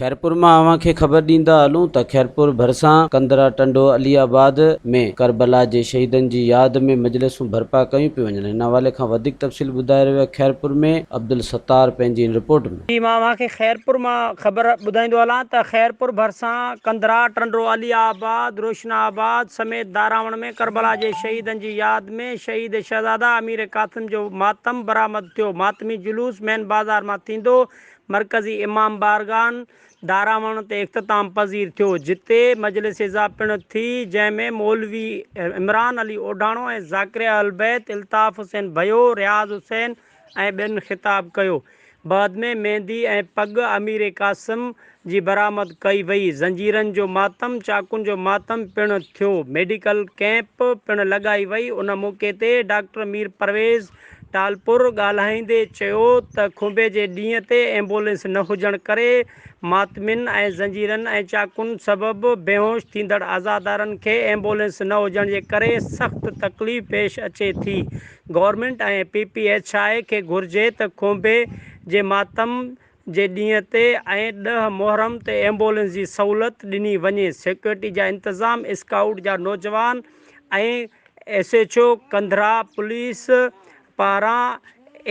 खैरपुर में अवां खे ख़बर ॾींदा हलूं त खैरपुर भरिसां कंदरा टंडो अलीआबाद में करबला जे शहीदनि जी यादि में मजलिसूं बर्पा कयूं पियूं वञनि। हिन हवाले खां वधीक तफ़सील ॿुधाए रहियो आहे खैरपुर में अब्दुल सत्तार पंहिंजी रिपोर्ट में। जी मां अव्हांखे खैरपुर मां ख़बर ॿुधाईंदो हलां त खैरपुर भरिसां कंदरा टंडो अलीआबाद रोशनाबाद समेत दारावण में करबला जे शहीदनि जी यादि में शहीद शहज़ादा अमीर कासिम जो मातम बरामद थियो। मातमी जुलूस मेन बाज़ार मां थींदो मरकज़ी इमाम बारगान दारावण ते इख़्तिताम पज़ीर थियो, जिते मजलिस इज़ा पिणु थी, जंहिंमें मौलवी इमरान अली ओढाणो ऐं ज़ाकिरिया अल बैत इल्ताफ़ हुसैन भयो रियाज़ हुसैन ऐं ॿियनि ख़िताब कयो। बाद में मेहंदी ऐं पग अमीर कासिम जी बरामद कई वई। ज़ंजीरनि जो मातम चाकुनि जो मातम पिणु थियो। मेडिकल कैंप पिणु लॻाई वई। उन मौक़े ते डॉक्टर मीर परवेज़ टालपुर ॻाल्हाईंदे चयो त खुंबे जे ॾींहं ते एम्बुलेंस न हुजण करे मातमिन ऐं ज़ंजीरनि ऐं चाकुनि सबबि बेहोश थींदड़ आज़ादारनि खे एम्बुलेंस न हुजण जे करे सख़्तु तकलीफ़ पेश अचे थी। गवर्नमेंट ऐं PPHI खे घुर्जे त खुंबे जे मातम जे ॾींहं ते ऐं 10 मुहर्रम ते एम्बुलेंस जी सहूलियत ॾिनी वञे। सिक्योरिटी जा इंतज़ाम स्काउट जा नौजवान ऐं SHO कंदरा पुलिस पारां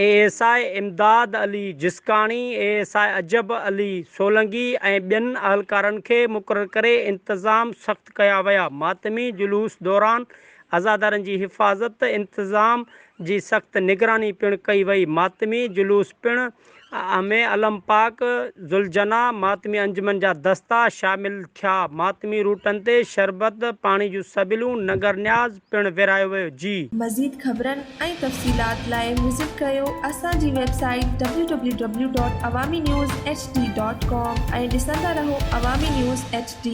ASI इमदाद अली जिसकाणी ASI अजब अली सोलंगी ऐं ॿियनि अहलकारनि खे मुक़ररु करे इंतज़ाम सख़्तु कया विया। मातमी जुलूस दौरान आज़ादारनि जी हिफ़ाज़त इंतज़ाम जी सख़्तु निगरानी पिणु कई वई। मातमी जुलूस पिणु में अलम पाक ज़ुलजना मातमी अंजुमन जा दस्ता शामिल थिया। मातमी रूटनि ते शरबत पाणी जूं सबिलूं नगर न्याज़ पिणु विरायो वियो। जी मज़ीद ख़बरनि ऐं तफ़सीलात लाइ विज़िट कयो असांजी वेबसाइट www.awamiNewsHD.com ऐं ॾिसंदा रहो अवामी न्यूज़ HD।